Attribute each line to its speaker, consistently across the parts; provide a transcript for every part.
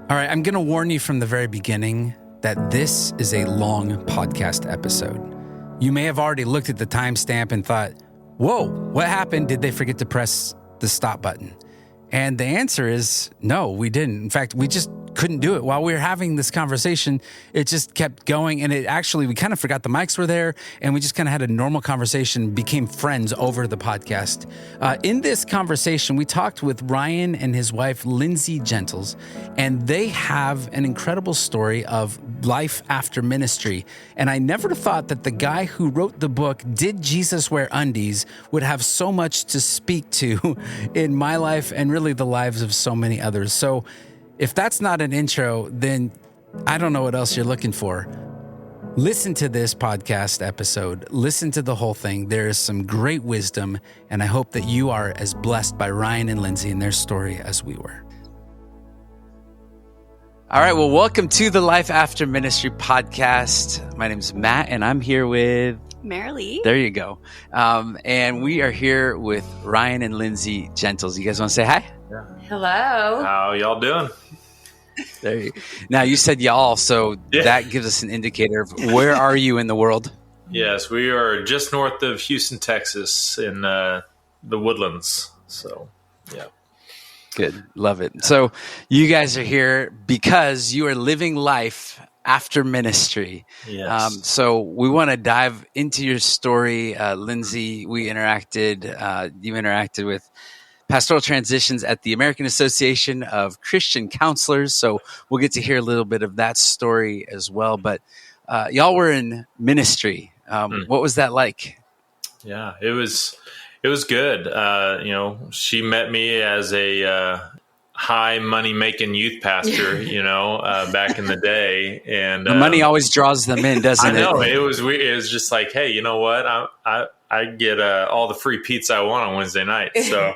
Speaker 1: All right, I'm going to warn you from the very beginning that this is a long podcast episode. You may have already looked at the timestamp and thought, whoa, what happened? Did they forget to press the stop button? And the answer is no, we didn't. In fact, we just couldn't do it. While we were having this conversation, it just kept going. And we kind of forgot the mics were there. And we just kind of had a normal conversation, became friends over the podcast. In this conversation, we talked with Ryan and his wife, Lindsay Gentles. And they have an incredible story of life after ministry. And I never thought that the guy who wrote the book, Did Jesus Wear Undies?, would have so much to speak to in my life and really the lives of so many others. So if that's not an intro, then I don't know what else you're looking for. Listen to this podcast episode. Listen to the whole thing. There is some great wisdom, and I hope that you are as blessed by Ryan and Lindsay and their story as we were. All right, well, welcome to the Life After Ministry podcast. My name is Matt, and I'm here with
Speaker 2: Marilee.
Speaker 1: There you go. And we are here with Ryan and Lindsay Gentles. You guys want to say hi?
Speaker 3: Yeah.
Speaker 2: Hello.
Speaker 3: How y'all doing?
Speaker 1: Now, you said y'all, so that gives us an indicator of where are you in the world?
Speaker 3: Yes, we are just north of Houston, Texas, in the Woodlands. So, yeah.
Speaker 1: Good. Love it. So you guys are here because you are living life after ministry.
Speaker 3: Yes.
Speaker 1: So we want to dive into your story. Lindsay, you interacted with pastoral transitions at the American Association of Christian Counselors. So we'll get to hear a little bit of that story as well. But y'all were in ministry. What was that like?
Speaker 3: Yeah, it was good. She met me as a high money making youth pastor, back in the day, and
Speaker 1: the money always draws them in, doesn't it?
Speaker 3: I know. It was weird. It was just like, hey, you know what? I get all the free pizza I want on Wednesday night. So,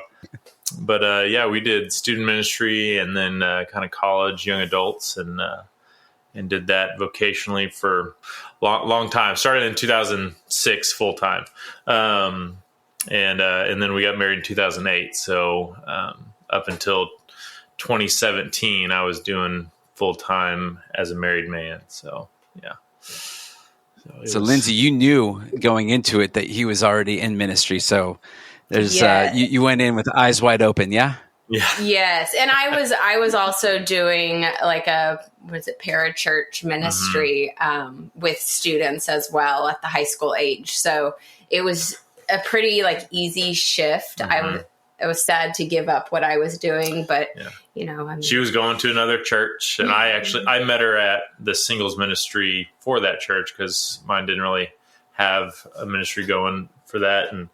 Speaker 3: but we did student ministry and then kind of college, young adults, and did that vocationally for long time. Started in 2006 full time, and then we got married in 2008. So up until 2017, I was doing full time as a married man. So, yeah. So
Speaker 1: Lindsay, you knew going into it that he was already in ministry. So there's you went in with eyes wide open. Yeah.
Speaker 3: Yeah.
Speaker 2: Yes. And I was also doing like parachurch ministry with students as well at the high school age. So it was a pretty easy shift.
Speaker 3: Mm-hmm.
Speaker 2: I was sad to give up what I was doing, but
Speaker 3: she was going to another church, and I met her at the singles ministry for that church because mine didn't really have a ministry going for that. And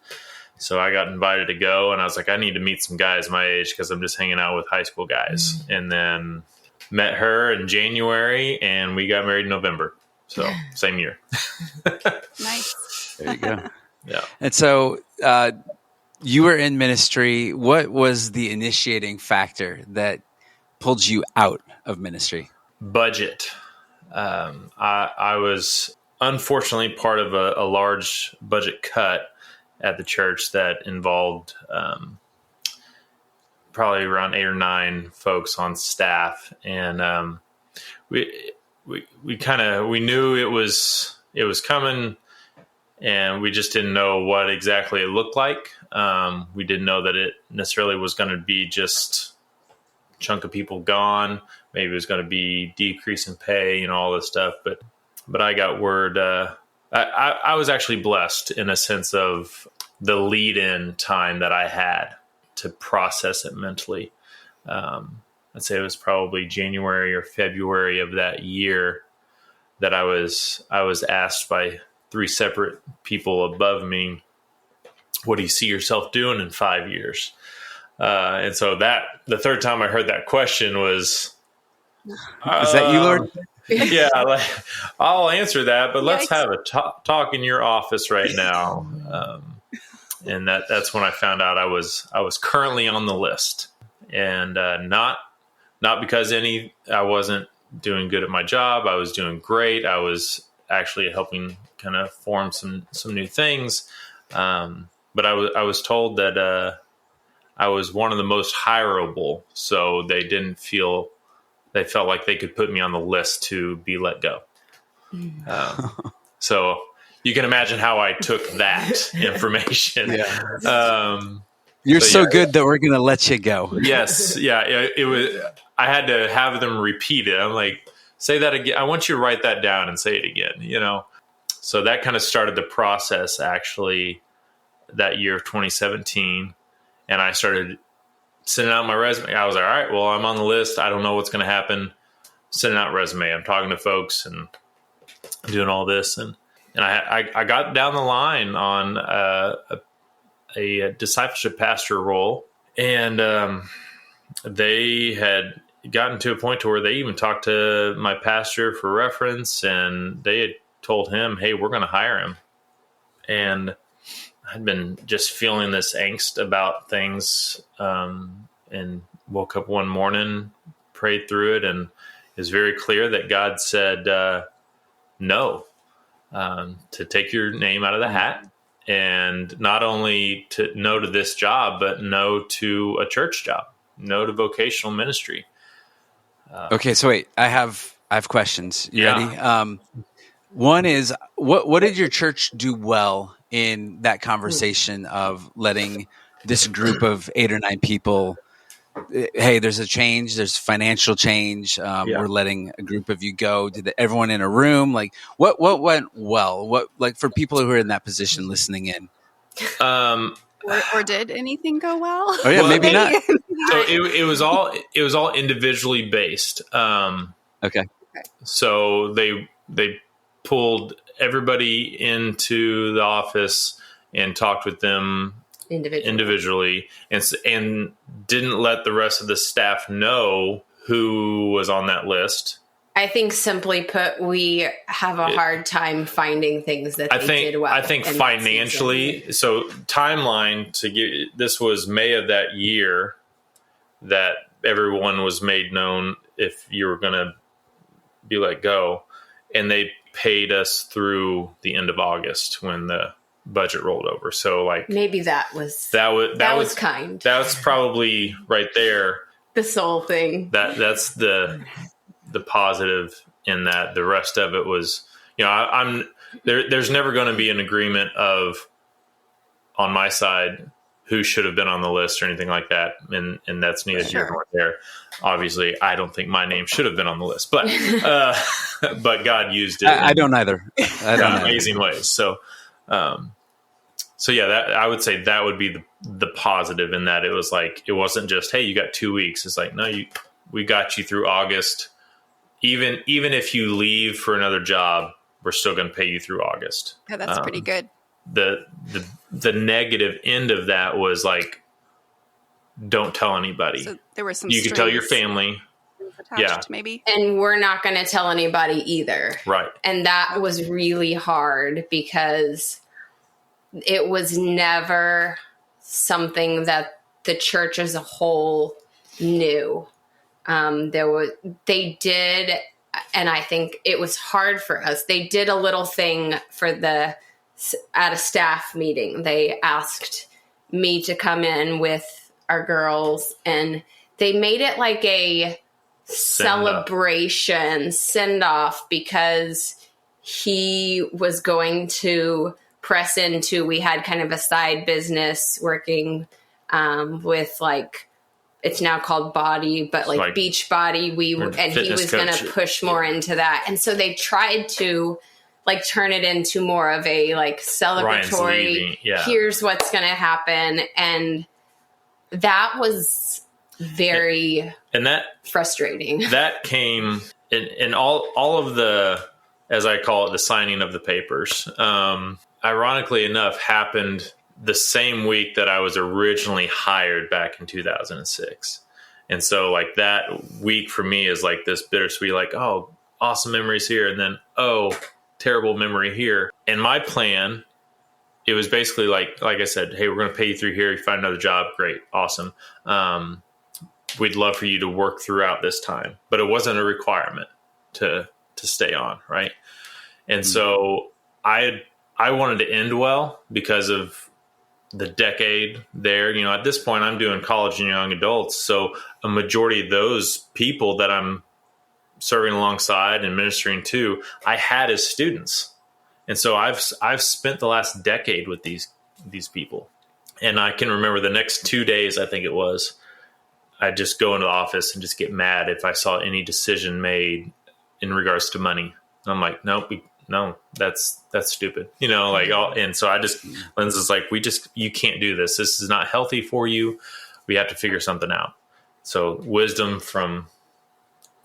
Speaker 3: so I got invited to go, and I was like, I need to meet some guys my age because I'm just hanging out with high school guys. Mm-hmm. And then met her in January, and we got married in November. So same year.
Speaker 2: Nice.
Speaker 1: There you go.
Speaker 3: Yeah.
Speaker 1: And so you were in ministry. What was the initiating factor that pulled you out of ministry?
Speaker 3: Budget. I was unfortunately part of a large budget cut at the church that involved probably around 8 or 9 folks on staff, and we knew it was coming, and we just didn't know what exactly it looked like. We didn't know that it necessarily was going to be just a chunk of people gone. Maybe it was going to be decrease in pay, all this stuff. But I got word. I was actually blessed in a sense of the lead-in time that I had to process it mentally. I'd say it was probably January or February of that year that I was asked by 3 separate people above me, what do you see yourself doing in 5 years? And so the third time I heard that question was,
Speaker 1: is that you, Lord?
Speaker 3: Yeah, I'll answer that, but let's have a talk in your office right now. And that's when I found out I was currently on the list, and not because I wasn't doing good at my job. I was doing great. I was actually helping kind of form some new things. But I was told that I was one of the most hireable, so they didn't feel they felt like they could put me on the list to be let go. So you can imagine how I took that information.
Speaker 1: You're so good that we're going to let you go.
Speaker 3: Yes. Yeah. It was, I had to have them repeat it. I'm like, say that again. I want you to write that down and say it again, So that kind of started the process actually that year of 2017. And I started sending out my resume. I was like, all right, well, I'm on the list. I don't know what's going to happen. Sending out resume. I'm talking to folks and doing all this. And I got down the line on a discipleship pastor role. And they had gotten to a point to where they even talked to my pastor for reference. And they had told him, hey, we're going to hire him. And I'd been just feeling this angst about things, and woke up one morning, prayed through it, and it was very clear that God said no, to take your name out of the hat, and not only to no to this job, but no to a church job, no to vocational ministry.
Speaker 1: Okay, so wait, I have questions. You ready? One is, what did your church do well in that conversation of letting this group of 8 or 9 people, hey, there's a change, there's financial change, we're letting a group of you go. Did everyone in a room, like what went well? What, like, for people who are in that position listening in?
Speaker 4: Or did anything go well?
Speaker 1: Oh yeah, maybe not.
Speaker 3: So it was all individually based.
Speaker 1: Okay.
Speaker 3: So they pulled everybody into the office and talked with them individually and didn't let the rest of the staff know who was on that list.
Speaker 2: I think, simply put, we have a hard time finding things that they did well.
Speaker 3: I think financially, so timeline to get this was May of that year that everyone was made known if you were going to be let go, and they paid us through the end of August when the budget rolled over. So like
Speaker 2: maybe that was kind.
Speaker 3: That was probably right there.
Speaker 2: The soul thing.
Speaker 3: That's the positive in that. The rest of it was, I'm there's never going to be an agreement of on my side who should have been on the list or anything like that. And that's neither here nor there. Obviously, I don't think my name should have been on the list, but but God used it.
Speaker 1: I don't either.
Speaker 3: In amazing ways. So yeah, that I would say that would be the positive in that. It was like, it wasn't just, hey, you got 2 weeks. It's like, no, we got you through August. Even if you leave for another job, we're still going to pay you through August.
Speaker 4: Yeah, that's pretty good.
Speaker 3: The negative end of that was like, don't tell anybody. So
Speaker 4: there were some.
Speaker 3: You can tell your family.
Speaker 4: Maybe.
Speaker 2: And we're not going to tell anybody either.
Speaker 3: Right.
Speaker 2: And that was really hard because it was never something that the church as a whole knew. They did, and I think it was hard for us. They did a little thing at a staff meeting. They asked me to come in with our girls, and they made it like a celebration send-off because he was going to press into, we had kind of a side business working with like, it's now called Body, but like Beach Body. And he was going to push more into that. And so they tried to like turn it into more of a like celebratory, here's what's going to happen. And that was very frustrating.
Speaker 3: That came in all of the, as I call it, the signing of the papers. Ironically enough, happened the same week that I was originally hired back in 2006. And so like that week for me is like this bittersweet, like, oh, awesome memories here. And then, oh, terrible memory here. And my plan, it was basically like I said, hey, we're going to pay you through here. You find another job. Great. Awesome. We'd love for you to work throughout this time, but it wasn't a requirement to stay on. Right. And so I wanted to end well because of the decade there. At this point I'm doing college and young adults. So a majority of those people that I'm serving alongside and ministering to, I had as students. And so I've spent the last decade with these people. And I can remember the next 2 days, I think it was, I'd just go into the office and just get mad if I saw any decision made in regards to money. And I'm like, no, that's stupid. And so Lindsay's like, you can't do this. This is not healthy for you. We have to figure something out. So wisdom from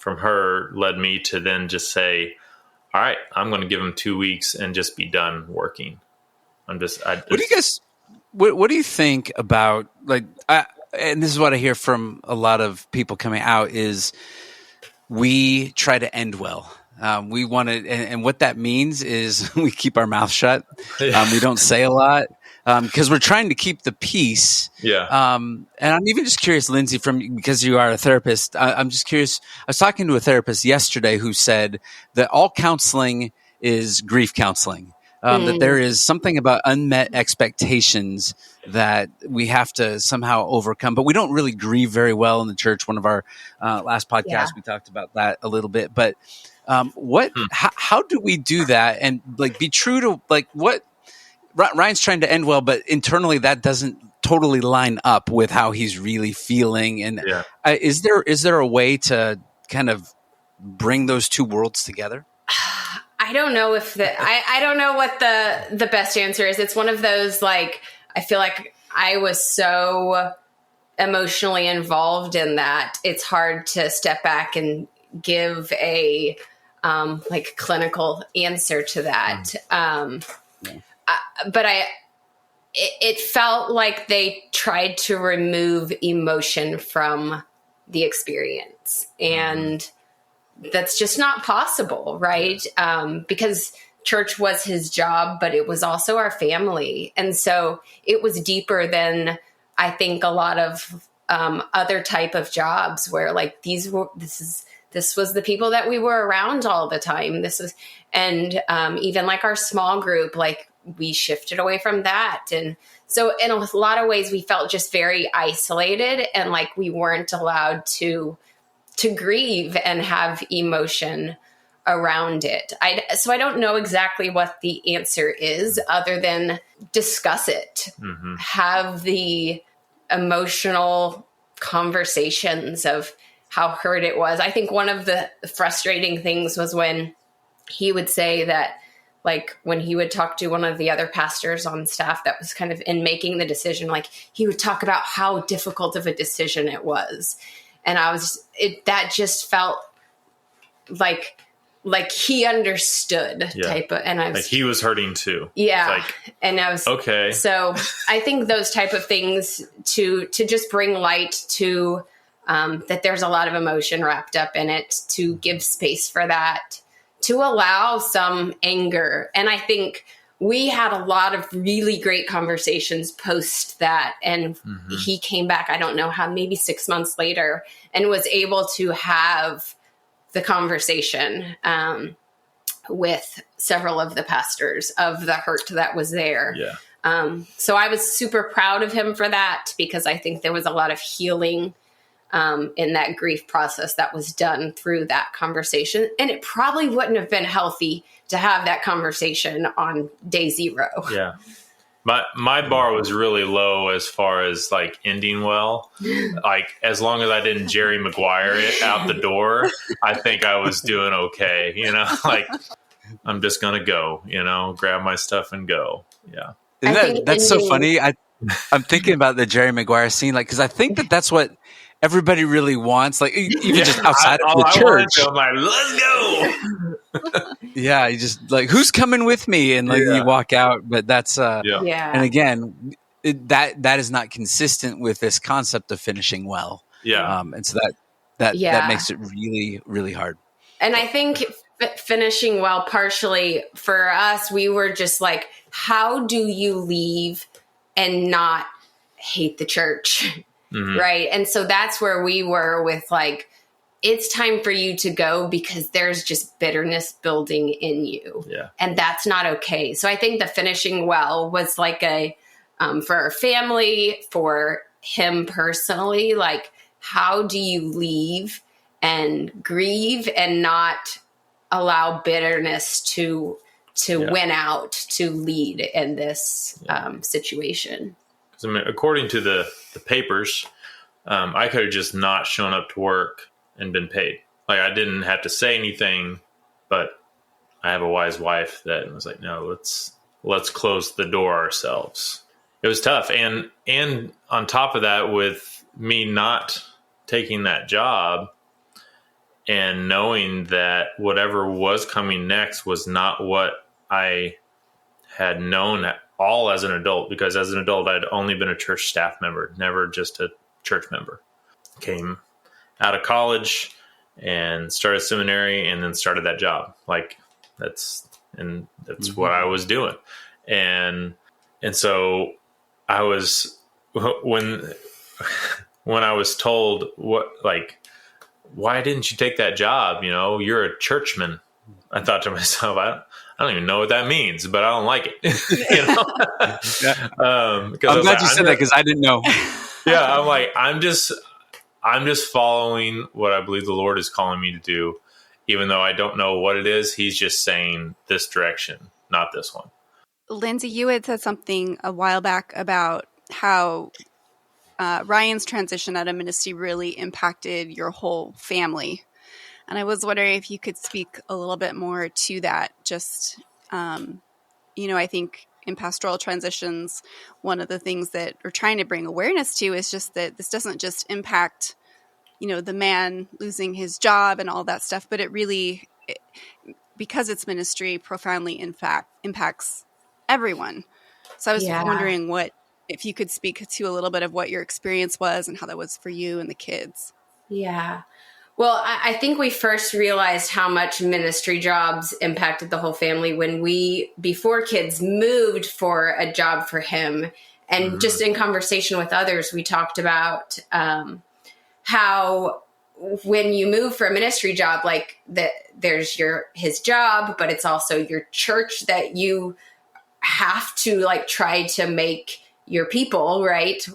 Speaker 3: her led me to then just say, all right, I'm going to give them 2 weeks and just be done working. What do you guys,
Speaker 1: what do you think about, and this is what I hear from a lot of people coming out, is we try to end well. We want to, and what that means is we keep our mouth shut. We don't say a lot because we're trying to keep the peace.
Speaker 3: Yeah.
Speaker 1: And I'm even just curious, Lindsay, because you are a therapist, I'm just curious. I was talking to a therapist yesterday who said that all counseling is grief counseling. That there is something about unmet expectations that we have to somehow overcome, but we don't really grieve very well in the church. One of our last podcasts, we talked about that a little bit, but how do we do that and be true to what Ryan's trying to end well, but internally that doesn't totally line up with how he's really feeling. And is there a way to kind of bring those two worlds together?
Speaker 2: I don't know if I don't know what the best answer is. It's one of those, I feel like I was so emotionally involved in that it's hard to step back and give a clinical answer to that. But it felt like they tried to remove emotion from the experience, and that's just not possible, right? Because church was his job, but it was also our family. And so it was deeper than I think a lot of other type of jobs where this was the people that we were around all the time. Even our small group, we shifted away from that. And so in a lot of ways we felt just very isolated and we weren't allowed to grieve and have emotion around it. So I don't know exactly what the answer is other than discuss it, have the emotional conversations of how hurt it was. I think one of the frustrating things was when he would say that, when he would talk to one of the other pastors on staff that was kind of in making the decision, he would talk about how difficult of a decision it was. And that just felt like he understood type of, and
Speaker 3: he was hurting too.
Speaker 2: Yeah. And I was,
Speaker 3: okay.
Speaker 2: So I think those type of things to just bring light to, that there's a lot of emotion wrapped up in it, to give space for that, to allow some anger. And I think we had a lot of really great conversations post that. And he came back, I don't know how, maybe 6 months later, and was able to have the conversation with several of the pastors of the hurt that was there.
Speaker 3: Yeah.
Speaker 2: So I was super proud of him for that, because I think there was a lot of healing in that grief process that was done through that conversation. And it probably wouldn't have been healthy to have that conversation on day 0.
Speaker 3: Yeah. My bar was really low as far as ending well. As long as I didn't Jerry Maguire it out the door, I think I was doing okay. I'm just going to go, grab my stuff and go. Yeah.
Speaker 1: That's so funny. I'm thinking about the Jerry Maguire scene, because I think that's what everybody really wants, even just outside of the church.
Speaker 3: I'm let's go.
Speaker 1: Yeah, you just who's coming with me, and you walk out. But that's and again, that is not consistent with this concept of finishing well.
Speaker 3: Yeah,
Speaker 1: and so that makes it really, really hard.
Speaker 2: And I think finishing well, partially for us, we were just how do you leave and not hate the church? Right. And so that's where we were with it's time for you to go, because there's just bitterness building in you.
Speaker 3: Yeah.
Speaker 2: And that's not okay. So I think the finishing well was for our family, for him personally, how do you leave and grieve and not allow bitterness to win out, to lead in this situation.
Speaker 3: I mean, according to the papers, I could have just not shown up to work and been paid. Like, I didn't have to say anything, but I have a wise wife that was like, no, let's close the door ourselves. It was tough. And on top of that, with me not taking that job and knowing that whatever was coming next was not what I had known at all as an adult, because as an adult, I'd only been a church staff member, never just a church member. Came out of college and started seminary and then started that job. Like that's what I was doing. And so I was, when I was told why didn't you take that job? You know, you're a churchman. I thought to myself, I don't even know what that means, but I don't like it. You know?
Speaker 1: I'm glad you said that, because I didn't know.
Speaker 3: Yeah, I'm like, I'm just following what I believe the Lord is calling me to do, even though I don't know what it is. He's just saying this direction, not this one.
Speaker 4: Lindsay, you had said something a while back about how Ryan's transition out of ministry really impacted your whole family. And I was wondering if you could speak a little bit more to that. Just, I think in pastoral transitions, one of the things that we're trying to bring awareness to is just that this doesn't just impact, the man losing his job and all that stuff, but it really, because it's ministry, profoundly impacts everyone. So I was wondering if you could speak to a little bit of what your experience was and how that was for you and the kids.
Speaker 2: Yeah. Well, I think we first realized how much ministry jobs impacted the whole family when before kids, moved for a job for him. And just in conversation with others, we talked about how when you move for a ministry job, like that, there's his job, but it's also your church that you have to try to make your people, right?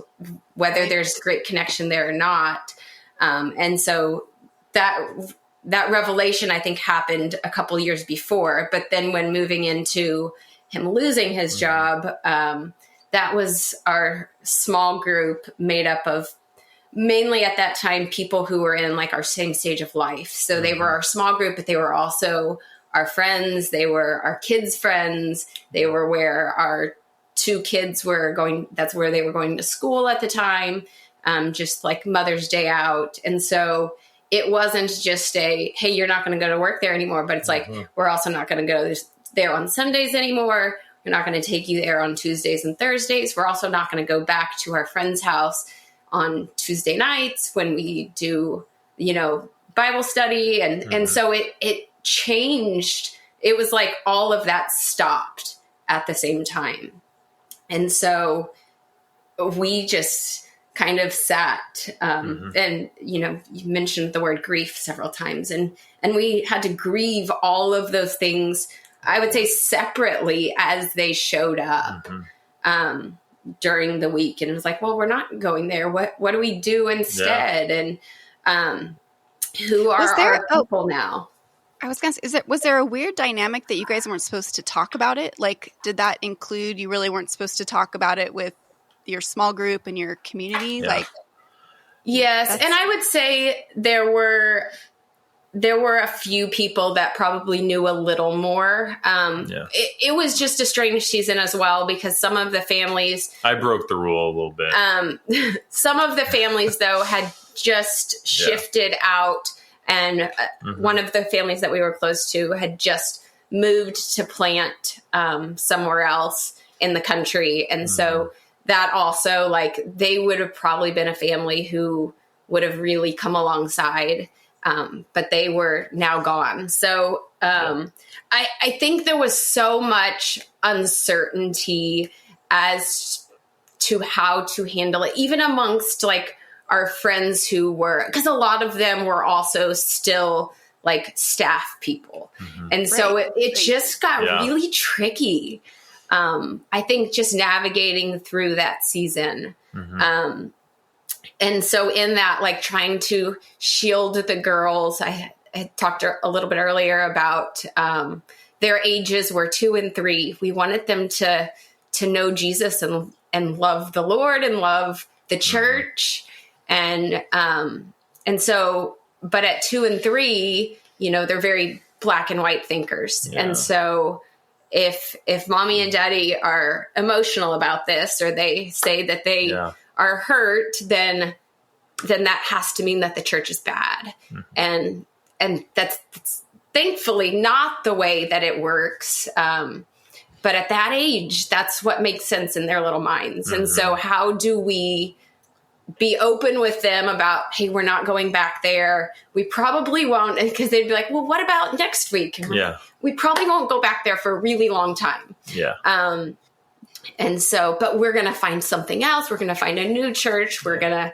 Speaker 2: Whether there's great connection there or not. And so that revelation, I think, happened a couple years before. But then when moving into him losing his job, that was our small group made up of mainly at that time people who were in our same stage of life. So they were our small group, but they were also our friends. They were our kids' friends. They were where our two kids were going. That's where they were going to school at the time, just like Mother's Day out. And so it wasn't just hey, you're not going to go to work there anymore, but it's we're also not going to go there on Sundays anymore. We're not going to take you there on Tuesdays and Thursdays. We're also not going to go back to our friend's house on Tuesday nights when we do, Bible study. And so it changed. It was like all of that stopped at the same time. And so we just kind of sat, and, you mentioned the word grief several times, and we had to grieve all of those things, I would say separately as they showed up, during the week. And it was like, well, we're not going there. What do we do instead? Yeah. And, who are our people now?
Speaker 4: I was going to say, was there a weird dynamic that you guys weren't supposed to talk about it? Did that include, you really weren't supposed to talk about it with your small group and your community?
Speaker 3: Yeah.
Speaker 2: Yes. And I would say there were a few people that probably knew a little more. It was just a strange season as well, because some of the families,
Speaker 3: I broke the rule a little bit.
Speaker 2: Some of the families though had just shifted out, and one of the families that we were close to had just moved to plant somewhere else in the country. And so that also, they would have probably been a family who would have really come alongside, but they were now gone. So I think there was so much uncertainty as to how to handle it, even amongst our friends who were, because a lot of them were also still staff people. And so it just got really tricky. I think just navigating through that season. And so in that, like trying to shield the girls, I talked a little bit earlier about their ages were 2 and 3. We wanted them to know Jesus and love the Lord and love the church. And so, but at 2 and 3, they're very black and white thinkers. Yeah. And so if mommy and daddy are emotional about this, or they say that they are hurt, then that has to mean that the church is bad. And that's thankfully not the way that it works. But at that age, that's what makes sense in their little minds. And so how do we be open with them about, hey, we're not going back there. We probably won't. Because they'd be like, well, what about next week? And we probably won't go back there for a really long time. Yeah. And so, but we're going to find something else. We're going to find a new church. We're going to,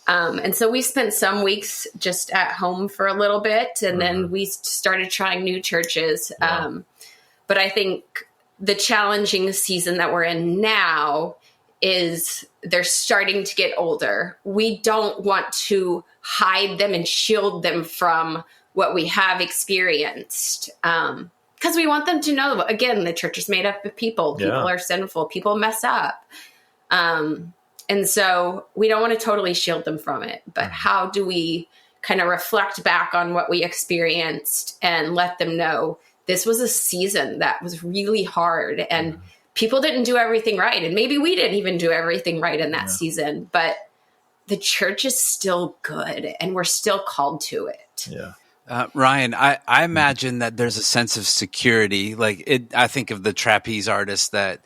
Speaker 2: and so we spent some weeks just at home for a little bit. And then we started trying new churches. But I think the challenging season that we're in now is they're starting to get older. We don't want to hide them and shield them from what we have experienced. Because we want them to know, again, the church is made up of people. People are sinful. People mess up. And so we don't want to totally shield them from it. But how do we kind of reflect back on what we experienced and let them know this was a season that was really hard and people didn't do everything right. And maybe we didn't even do everything right in that season, but the church is still good and we're still called to it.
Speaker 1: Yeah. Ryan, I imagine that there's a sense of security. I think of the trapeze artist that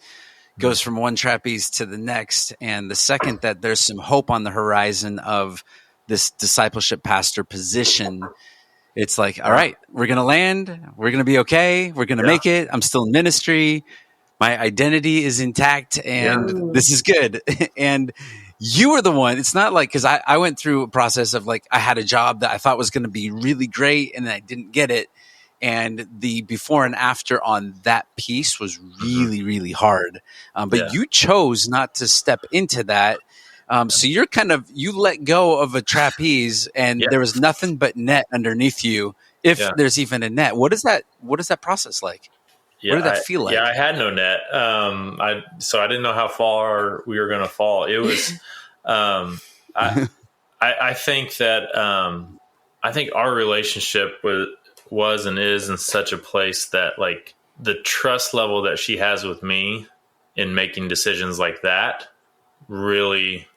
Speaker 1: goes from one trapeze to the next. And the second that there's some hope on the horizon of this discipleship pastor position, it's like, all right, we're going to land. We're going to be okay. We're going to make it. I'm still in ministry. My identity is intact and this is good. And you were the one. It's not like, because I went through a process of I had a job that I thought was going to be really great and I didn't get it. And the before and after on that piece was really, really hard. But you chose not to step into that. So you let go of a trapeze and there was nothing but net underneath you. If there's even a net, what is that process like?
Speaker 3: Yeah,
Speaker 1: what did that feel like?
Speaker 3: Yeah, I had no net. So I didn't know how far we were going to fall. It was, I think that, I think our relationship was and is in such a place that the trust level that she has with me in making decisions like that really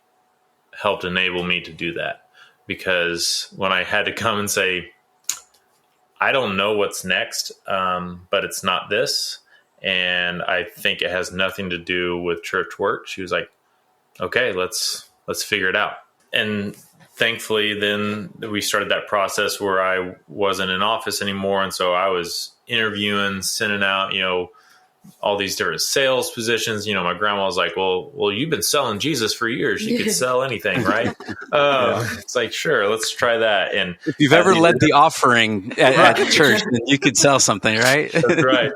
Speaker 3: helped enable me to do that. Because when I had to come and say, I don't know what's next, but it's not this. And I think it has nothing to do with church work. She was like, okay, let's figure it out. And thankfully, then we started that process where I wasn't in office anymore. And so I was interviewing, sending out, all these different sales positions. My grandma was like, well, you've been selling Jesus for years. You could sell anything, right? It's like, sure, let's try that. And
Speaker 1: if you've ever led the offering at church, then you could sell something, right?
Speaker 3: That's right.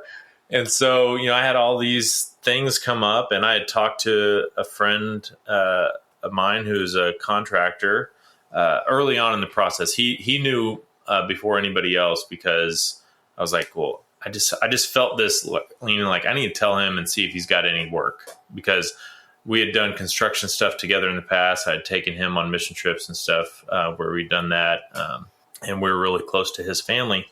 Speaker 3: And so, I had all these things come up and I had talked to a friend of mine who's a contractor early on in the process. He knew before anybody else, because I was like, well, I just felt this leaning I need to tell him and see if he's got any work, because we had done construction stuff together in the past. I had taken him on mission trips and stuff where we'd done that. And we were really close to his family. And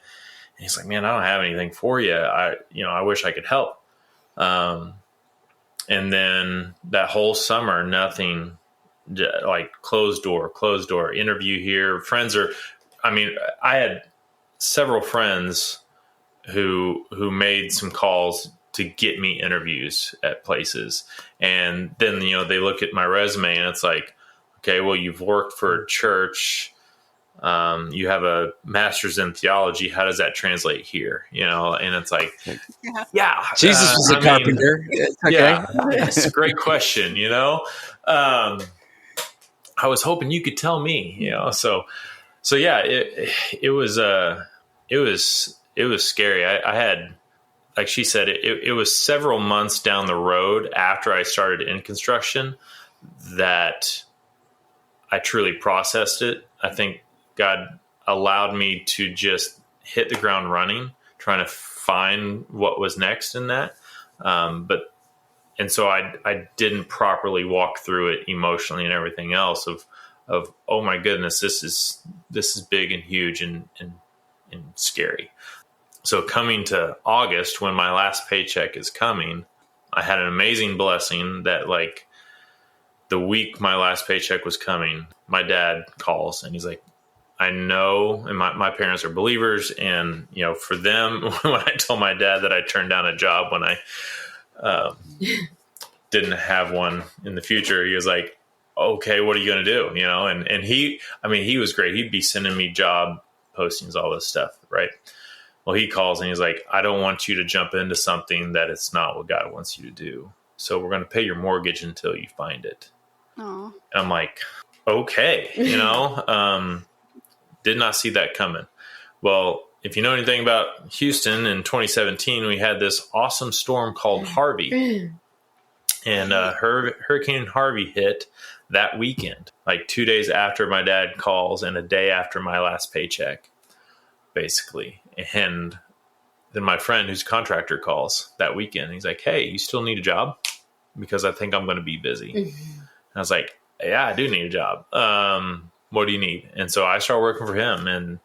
Speaker 3: he's like, man, I don't have anything for you. I wish I could help. And then that whole summer, nothing, closed door, interview here. I had several friends who made some calls to get me interviews at places. And then, they look at my resume and it's like, okay, well, you've worked for a church. You have a master's in theology. How does that translate here? And it's like,
Speaker 1: Jesus was a carpenter.
Speaker 3: Yeah, it's a great question. I was hoping you could tell me, so yeah, it was scary. I had, like she said, it was several months down the road after I started in construction that I truly processed it. I think God allowed me to just hit the ground running, trying to find what was next in that. And so I didn't properly walk through it emotionally and everything else of, oh my goodness, this is big and huge and scary. So coming to August, when my last paycheck is coming, I had an amazing blessing that, like, the week my last paycheck was coming, my dad calls and he's like, I know, and my parents are believers. And, you know, for them, when I told my dad that I turned down a job when I didn't have one in the future, he was like, okay, what are you going to do? You know, and he was great. He'd be sending me job postings, all this stuff. Right. Well, he calls and he's like, I don't want you to jump into something that it's not what God wants you to do. So we're going to pay your mortgage until you find it. Aww. And I'm like, okay, you know, did not see that coming. Well, if you know anything about Houston in 2017, we had this awesome storm called Harvey. And Hurricane Harvey hit that weekend, like 2 days after my dad calls and a day after my last paycheck, basically. And then my friend who's a contractor calls that weekend. He's like, hey, you still need a job? Because I think I'm going to be busy. Mm-hmm. I was like, yeah, I do need a job. What do you need? And so I started working for him, and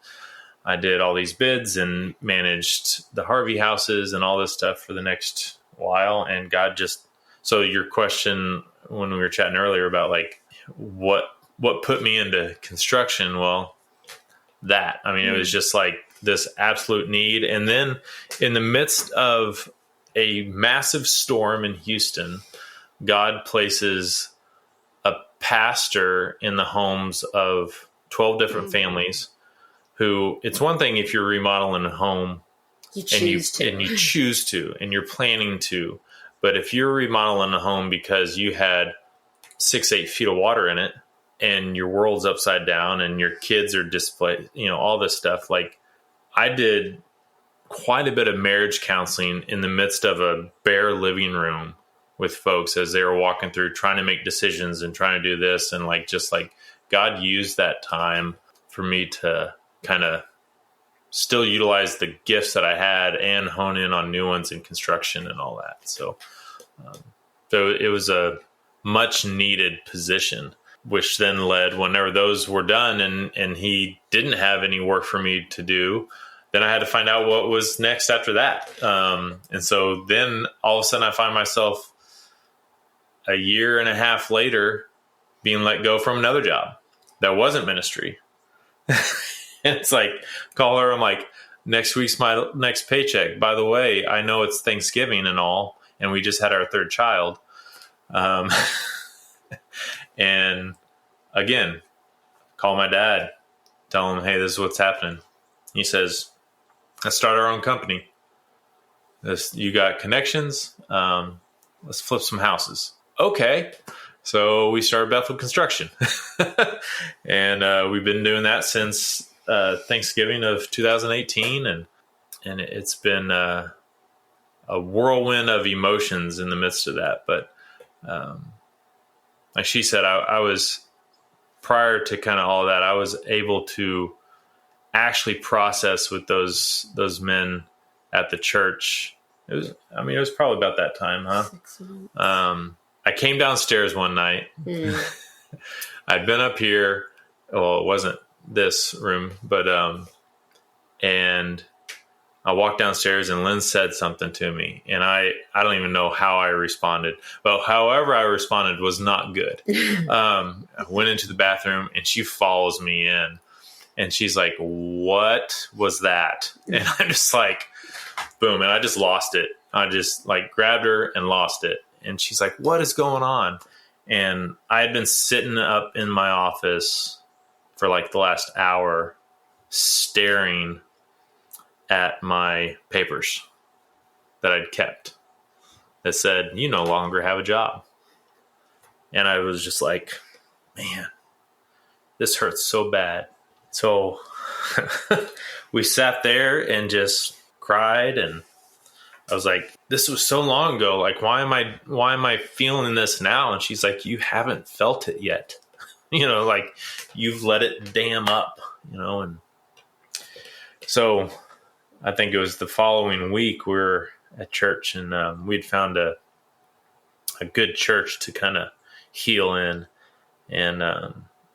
Speaker 3: I did all these bids and managed the Harvey houses and all this stuff for the next while. And God just, so your question when we were chatting earlier about like what put me into construction, well, that, I mean, it was just like this absolute need. And then in the midst of a massive storm in Houston, God places a pastor in the homes of 12 different families who, it's one thing if you're remodeling a home and you choose to, and you're planning to, but if you're remodeling a home because you had 6-8 feet of water in it and your world's upside down and your kids are displaced, you know, all this stuff. Like, I did quite a bit of marriage counseling in the midst of a bare living room with folks as they were walking through, trying to make decisions and trying to do this. And like, just like God used that time for me to kind of still utilize the gifts that I had and hone in on new ones in construction and all that. So it was a much needed position, which then led, whenever those were done and he didn't have any work for me to do, then I had to find out what was next after that. And so then all of a sudden I find myself a year and a half later being let go from another job that wasn't ministry. And it's like, call her, I'm like, next week's my next paycheck. By the way, I know it's Thanksgiving and all, and we just had our third child. And again, call my dad, tell him, hey, this is what's happening. He says, let's start our own company. You got connections. Let's flip some houses. Okay. So we started Bethel Construction. And we've been doing that since Thanksgiving of 2018. And it's been a whirlwind of emotions in the midst of that. But like she said, I was, prior to kind of all of that, I was able to actually process with those men at the church. It was probably about that time, huh? 6 months. I came downstairs one night. I'd been up here. Well, it wasn't this room, but and I walked downstairs and Lynn said something to me, and I don't even know how I responded. But however I responded was not good. I went into the bathroom and she follows me in, and she's like, "What was that?" And I'm just like, boom, and I just lost it. I just like grabbed her and lost it. And she's like, what is going on? And I had been sitting up in my office for like the last hour staring at my papers that I'd kept that said, you no longer have a job. And I was just like, man, this hurts so bad. So we sat there and just cried, and I was like, this was so long ago. Like, why am I feeling this now? And she's like, you haven't felt it yet. like you've let it dam up, and so I think it was the following week we were at church, and we'd found a good church to kind of heal in, and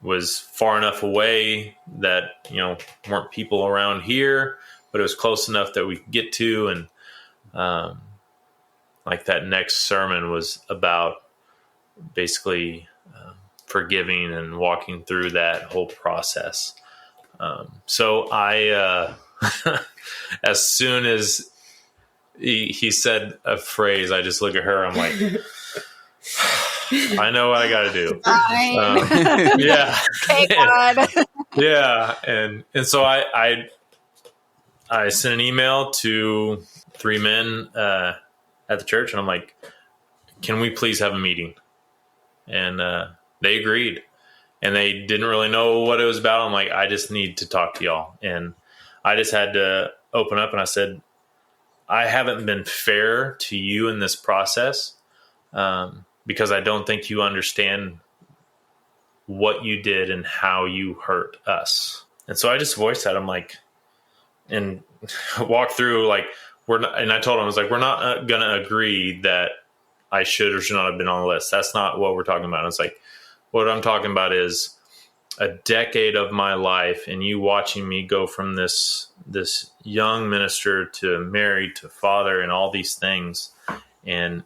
Speaker 3: was far enough away that weren't people around here, but it was close enough that we could get to. And like that next sermon was about basically forgiving and walking through that whole process. So I as soon as he said a phrase, I just look at her, I'm like, I know what I got to do. Yeah.
Speaker 4: Thank God.
Speaker 3: Yeah. And so I sent an email to 3 men at the church, and I'm like, can we please have a meeting? And they agreed, and they didn't really know what it was about. I'm like, I just need to talk to y'all. And I just had to open up, and I said, I haven't been fair to you in this process, because I don't think you understand what you did and how you hurt us. And so I just voiced that. I'm like, and walked through, like, and I told him, I was like, we're not going to agree that I should or should not have been on the list. That's not what we're talking about. It's like, what I'm talking about is a decade of my life, and you watching me go from this young minister to married to father and all these things. And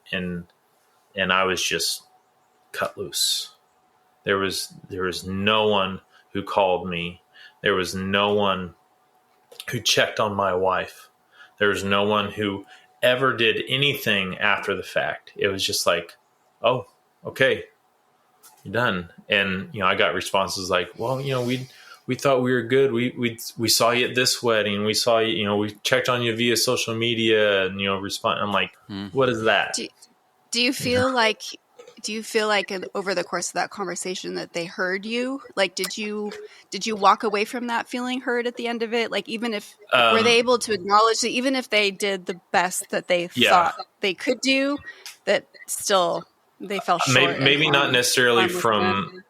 Speaker 3: I was just cut loose. There was no one who called me. There was no one who checked on my wife. There was no one who ever did anything after the fact. It was just like, oh, okay, you're done. And, I got responses like, well, we thought we were good. We saw you at this wedding. We saw you, we checked on you via social media and, respond. I'm like, what is that?
Speaker 4: Do you feel like over the course of that conversation that they heard you? Like, did you walk away from that feeling heard at the end of it? Like, even if, were they able to acknowledge that even if they did the best that they thought they could do, that still they fell short?
Speaker 3: Maybe not necessarily from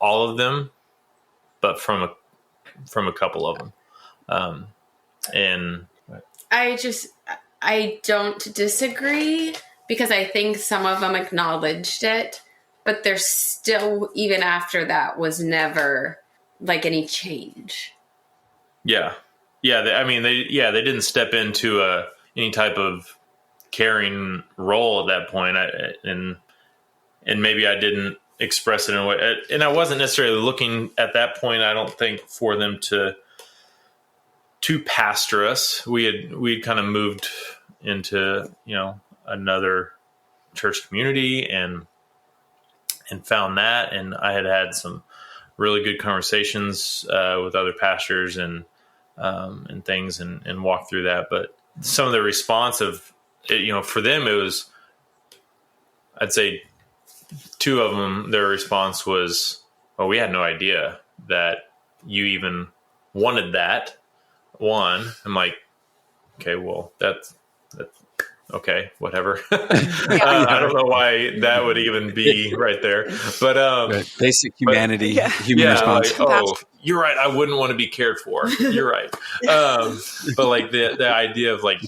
Speaker 3: all of them, but from a couple of them. And
Speaker 2: I don't disagree, because I think some of them acknowledged it, but there's still, even after that, was never like any change.
Speaker 3: Yeah. Yeah. They didn't step into any type of caring role at that point. And maybe I didn't express it in a way, and I wasn't necessarily looking at that point, I don't think, for them to pastor us. We'd kind of moved into, another church community and found that. And I had some really good conversations with other pastors and things and walked through that. But some of the response of, for them, it was, I'd say 2 of them, their response was, well, we had no idea that you even wanted that. One, I'm like, okay, well, that's okay, whatever. I don't know why that would even be right there, but basic humanity, human response. Like, oh, you're right. I wouldn't want to be cared for. You're right. But like the idea of like,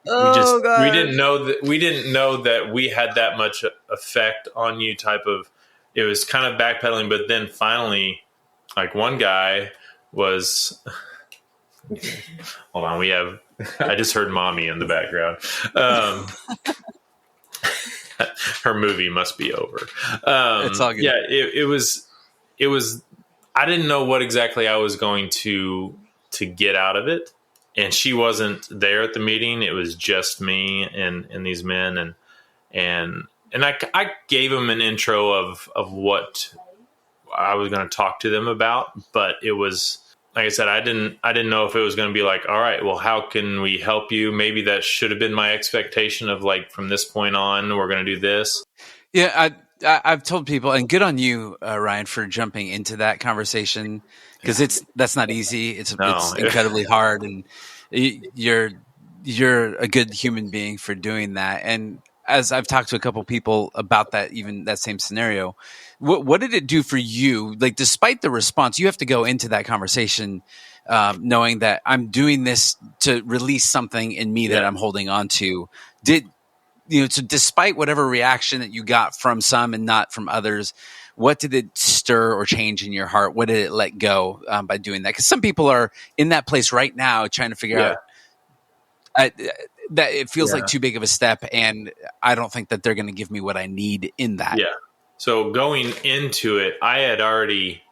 Speaker 3: we didn't know that we had that much effect on you. Type of, it was kind of backpedaling, but then finally, like one guy was. Hold on, I just heard mommy in the background. Her movie must be over. It's all good. Yeah, it was. I didn't know what exactly I was going to get out of it, and she wasn't there at the meeting. It was just me and these men, and I gave them an intro of what I was going to talk to them about, but it was. Like I said, I didn't know if it was going to be like, all right, well, how can we help you? Maybe that should have been my expectation of like, from this point on, we're going to do this.
Speaker 1: Yeah, I've told people, and good on you, Ryan, for jumping into that conversation, because that's not easy. It's incredibly hard, and you're a good human being for doing that. And as I've talked to a couple people about that, even that same scenario, what did it do for you? Like, despite the response, you have to go into that conversation knowing that I'm doing this to release something in me that I'm holding on to. So despite whatever reaction that you got from some and not from others, what did it stir or change in your heart? What did it let go by doing that? Because some people are in that place right now trying to figure out that it feels like too big of a step, and I don't think that they're going to give me what I need in that.
Speaker 3: Yeah. So going into it, I had already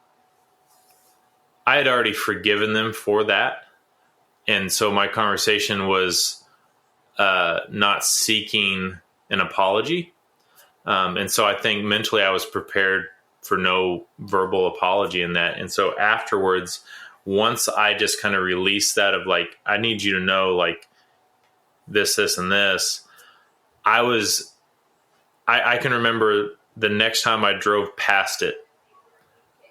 Speaker 3: forgiven them for that. And so my conversation was not seeking an apology. And so I think mentally I was prepared for no verbal apology in that. And so afterwards, once I just kind of released that of like, I need you to know like this, and this, I can remember the next time I drove past it,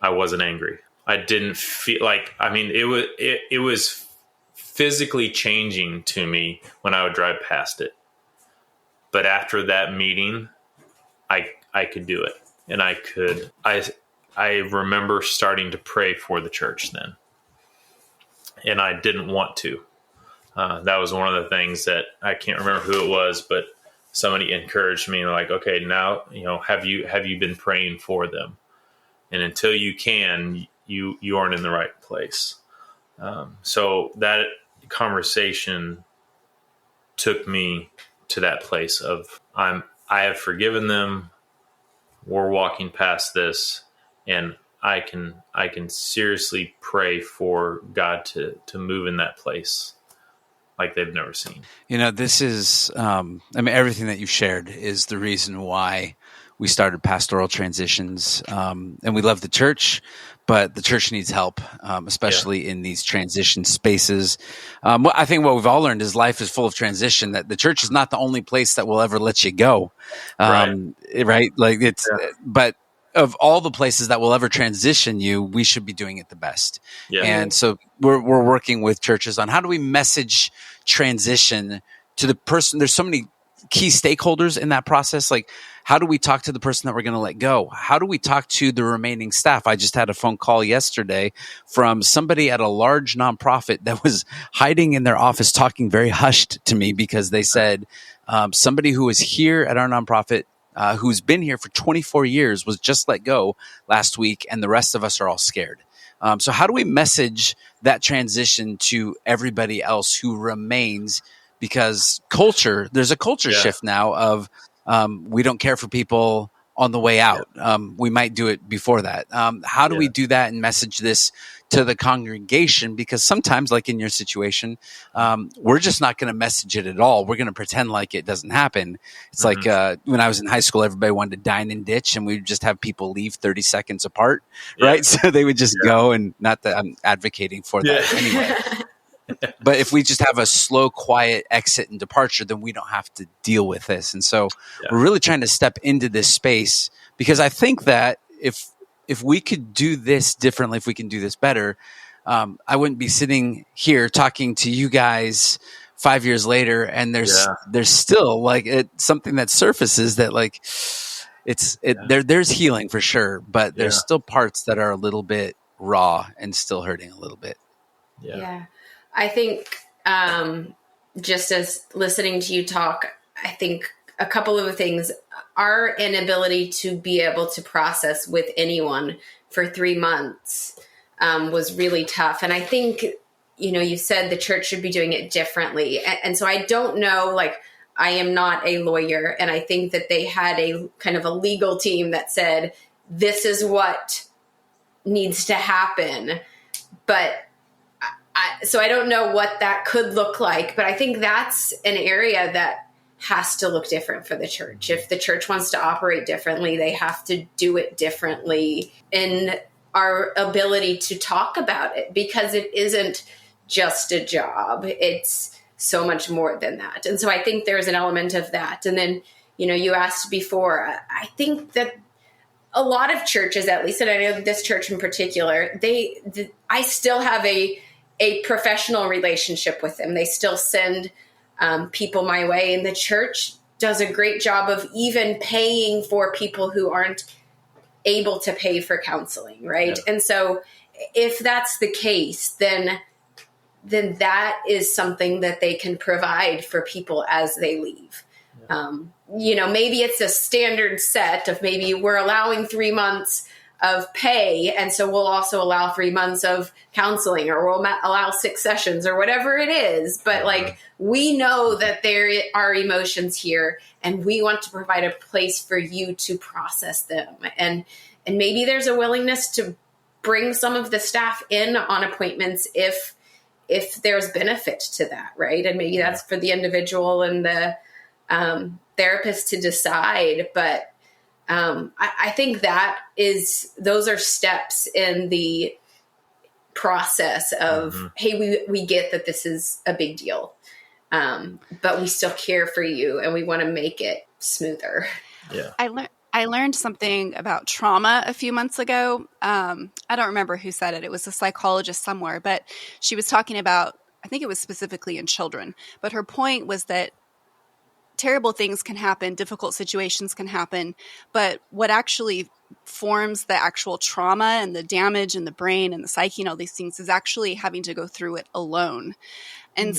Speaker 3: I wasn't angry. I didn't feel like, I mean, it was physically changing to me when I would drive past it. But after that meeting, I could do it. And I remember starting to pray for the church then. And I didn't want to. That was one of the things that I can't remember who it was, but somebody encouraged me like, okay, now, have you been praying for them? And until you can, you aren't in the right place. So that conversation took me to that place of I have forgiven them. We're walking past this, and I can seriously pray for God to move in that place like they've never seen.
Speaker 1: This is, everything that you've shared is the reason why we started Pastoral Transitions. And we love the church, but the church needs help, especially in these transition spaces. I think what we've all learned is life is full of transition, that the church is not the only place that will ever let you go. Right? Like but of all the places that will ever transition you, we should be doing it the best. Yeah. And so we're working with churches on how do we message transition to the person. There's so many key stakeholders in that process. Like, how do we talk to the person that we're going to let go? How do we talk to the remaining staff? I just had a phone call yesterday from somebody at a large nonprofit that was hiding in their office, talking very hushed to me because they said somebody who was here at our nonprofit who's been here for 24 years was just let go last week, and the rest of us are all scared. So how do we message that transition to everybody else who remains? Because there's a culture shift now of we don't care for people on the way out. We might do it before that. How do we do that and message this to the congregation? Because sometimes, like in your situation, we're just not going to message it at all. We're going to pretend like it doesn't happen. It's like when I was in high school, everybody wanted to dine and ditch, and we would just have people leave 30 seconds apart, right? So they would just go, and not that I'm advocating for that anyway. But if we just have a slow, quiet exit and departure, then we don't have to deal with this. And so we're really trying to step into this space, because I think that if we could do this differently, if we can do this better, I wouldn't be sitting here talking to you guys 5 years later, and there's still like something that surfaces that like there's healing for sure, but there's still parts that are a little bit raw and still hurting a little bit.
Speaker 2: Yeah. I think just as listening to you talk, I think a couple of things, our inability to be able to process with anyone for 3 months was really tough. And I think, you said the church should be doing it differently. And so I don't know, like, I am not a lawyer, and I think that they had a kind of a legal team that said, this is what needs to happen. But so I don't know what that could look like, but I think that's an area that has to look different for the church. If the church wants to operate differently, they have to do it differently in our ability to talk about it, because it isn't just a job. It's so much more than that. And so I think there's an element of that. And then, you asked before, I think that a lot of churches, at least, and I know this church in particular, I still have a professional relationship with them. They still send people my way, and the church does a great job of even paying for people who aren't able to pay for counseling, right?
Speaker 3: Yeah.
Speaker 2: And so if that's the case, then that is something that they can provide for people as they leave. Maybe it's a standard set of maybe we're allowing 3 months of pay, and so we'll also allow 3 months of counseling, or we'll allow 6 sessions or whatever it is. But like, we know that there are emotions here, and we want to provide a place for you to process them. And maybe there's a willingness to bring some of the staff in on appointments if there's benefit to that, right? And maybe that's for the individual and the therapist to decide. But I think those are steps in the process of, hey, we get that this is a big deal, but we still care for you and we want to make it smoother.
Speaker 3: Yeah.
Speaker 4: I learned something about trauma a few months ago. I don't remember who said it. It was a psychologist somewhere, but she was talking about, I think it was specifically in children, but her point was that terrible things can happen, difficult situations can happen, but what actually forms the actual trauma and the damage in the brain and the psyche and all these things is actually having to go through it alone. And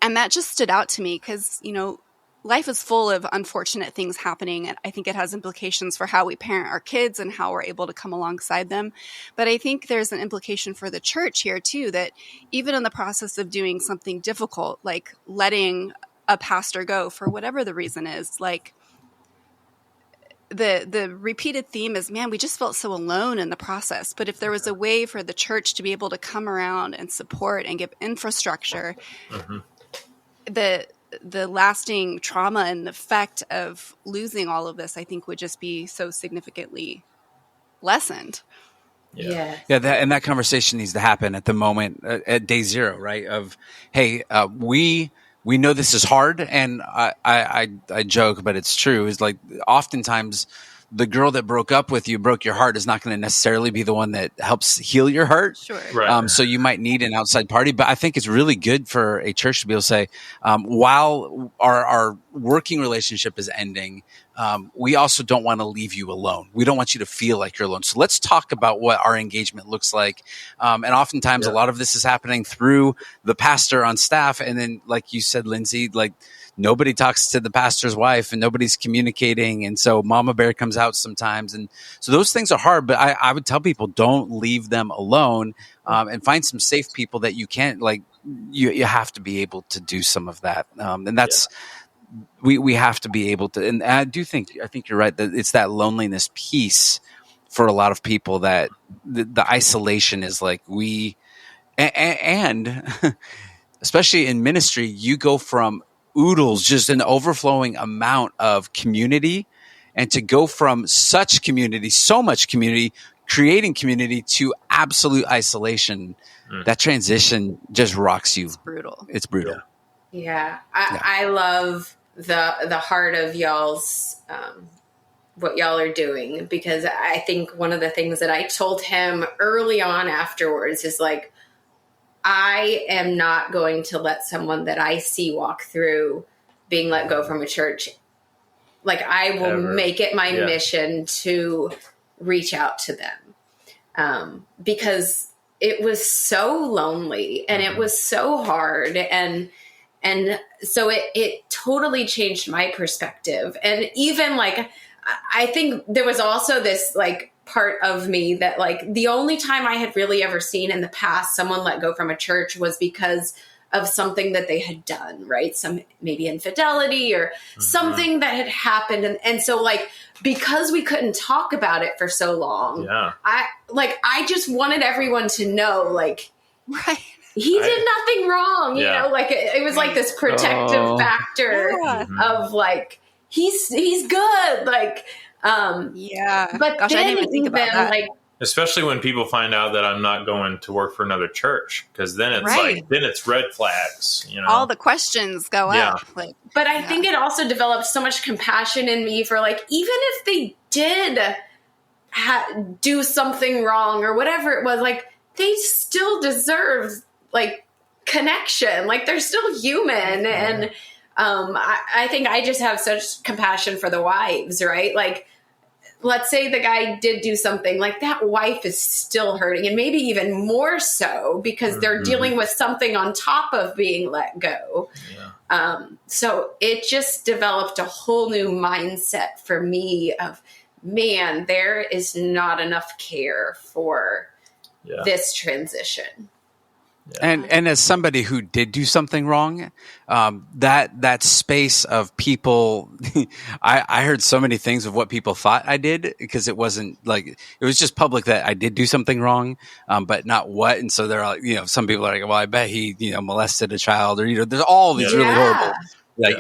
Speaker 4: and that just stood out to me because, life is full of unfortunate things happening. And I think it has implications for how we parent our kids and how we're able to come alongside them. But I think there's an implication for the church here too, that even in the process of doing something difficult, like letting a pastor go for whatever the reason is, like the repeated theme is, man, we just felt so alone in the process. But if there was a way for the church to be able to come around and support and give infrastructure, the lasting trauma and effect of losing all of this, I think, would just be so significantly lessened.
Speaker 2: Yeah.
Speaker 1: And that conversation needs to happen at the moment, at day 0, right? Of, hey, we know this is hard, and I joke, but it's true. Is like oftentimes the girl that broke your heart is not going to necessarily be the one that helps heal your heart.
Speaker 4: Sure.
Speaker 3: Right.
Speaker 1: So you might need an outside party, but I think it's really good for a church to be able to say, while our working relationship is ending, we also don't want to leave you alone. We don't want you to feel like you're alone. So let's talk about what our engagement looks like. And oftentimes a lot of this is happening through the pastor on staff. And then, like you said, Lindsay, like nobody talks to the pastor's wife and nobody's communicating. And so mama bear comes out sometimes. And so those things are hard, but I would tell people, don't leave them alone, and find some safe people that you can't, like, you have to be able to do some of that. And that's, we have to be able to, and I think you're right that it's that loneliness piece for a lot of people, that the isolation is like and especially in ministry, you go from oodles, just an overflowing amount of community, and to go from such community, so much community, creating community, to absolute isolation, that transition just rocks you. It's brutal.
Speaker 2: Yeah. I love the heart of y'all's, what y'all are doing, because I think one of the things that I told him early on afterwards is like, I am not going to let someone that I see walk through being let go from a church. Like, I will make it my mission to reach out to them, because it was so lonely and it was so hard. And so it totally changed my perspective. And even like, I think there was also this like part of me that like the only time I had really ever seen in the past someone let go from a church was because of something that they had done, right? Some maybe infidelity or something that had happened. And so like, because we couldn't talk about it for so long, I just wanted everyone to know, like, he did nothing wrong, you know, like it was like this protective factor of like, he's good. Like, but
Speaker 4: gosh, I didn't even think about that.
Speaker 2: Like,
Speaker 3: especially when people find out that I'm not going to work for another church, because then it's like, then it's red flags, you know, all
Speaker 4: the questions go up. Like,
Speaker 2: but I think it also developed so much compassion in me for like, even if they did do something wrong or whatever it was, like they still deserve like connection. Like they're still human. And I think I just have such compassion for the wives, right? Like let's say the guy did do something, like that wife is still hurting, and maybe even more so because they're dealing with something on top of being let go. So it just developed a whole new mindset for me of, man, there is not enough care for this transition.
Speaker 1: And as somebody who did do something wrong, that space of people, I heard so many things of what people thought I did, because it wasn't like, it was just public that I did do something wrong, but not what. And so they're like, some people are like, well, I bet he, molested a child, or, there's all these really horrible,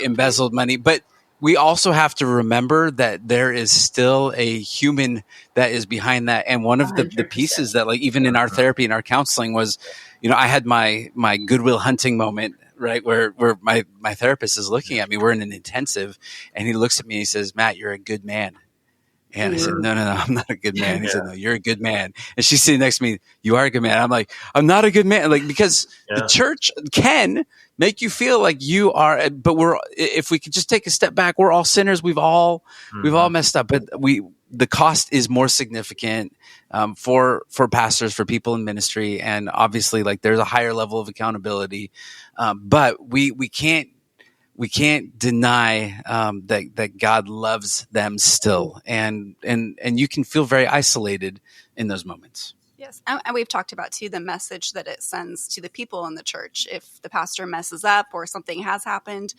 Speaker 1: embezzled money. But we also have to remember that there is still a human that is behind that. And one of the pieces that, like, even in our therapy and our counseling was, I had my Goodwill Hunting moment, right? Where my therapist is looking at me. We're in an intensive, and he looks at me and he says, "Matt, you're a good man." And I said, no, I'm not a good man. He said, "No, you're a good man." And she's sitting next to me, "You are a good man." I'm like, "I'm not a good man." Like, because the church can make you feel like you are, but if we could just take a step back, we're all sinners. We've all messed up, but the cost is more significant for pastors, for people in ministry. And obviously, like, there's a higher level of accountability. But we can't deny that God loves them still, and you can feel very isolated in those moments.
Speaker 4: Yes, and we've talked about too the message that it sends to the people in the church. If the pastor messes up or something has happened,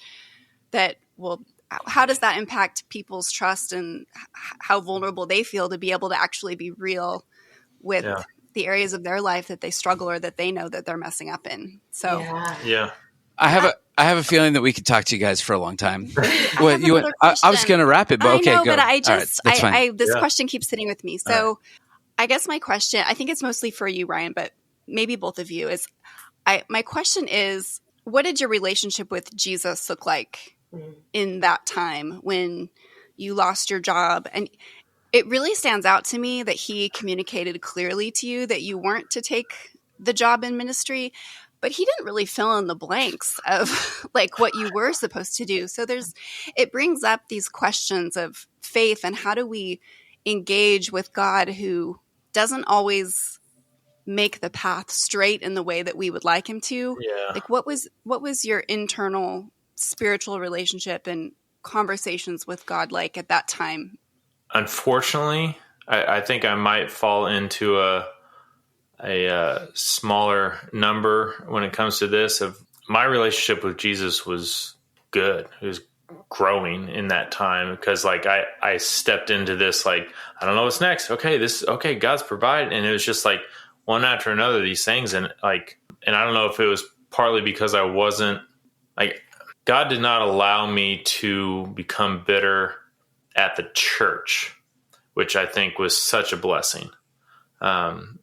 Speaker 4: how does that impact people's trust and how vulnerable they feel to be able to actually be real with the areas of their life that they struggle or that they know that they're messing up in? So
Speaker 1: I have a feeling that we could talk to you guys for a long time. I was going to wrap it, but okay, go.
Speaker 4: But
Speaker 1: this
Speaker 4: question keeps sitting with me. So I guess my question, I think it's mostly for you, Ryan, but maybe both of you, is my question is, what did your relationship with Jesus look like in that time when you lost your job? And it really stands out to me that he communicated clearly to you that you weren't to take the job in ministry, but he didn't really fill in the blanks of like what you were supposed to do. So it brings up these questions of faith and how do we engage with God who doesn't always make the path straight in the way that we would like him to. Like, what was your internal spiritual relationship and conversations with God like at that time?
Speaker 3: Unfortunately, I think I might fall into a smaller number when it comes to this. Of my relationship with Jesus was good. It was growing in that time, because like I stepped into this, like, I don't know what's next. Okay, God's provided. And it was just like one after another, these things. And I don't know if it was partly because I wasn't like, God did not allow me to become bitter at the church, which I think was such a blessing.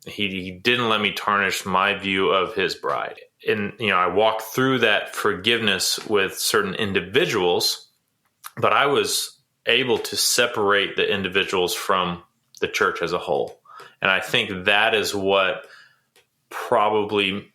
Speaker 3: He didn't let me tarnish my view of his bride. And, I walked through that forgiveness with certain individuals, but I was able to separate the individuals from the church as a whole. And I think that is what probably,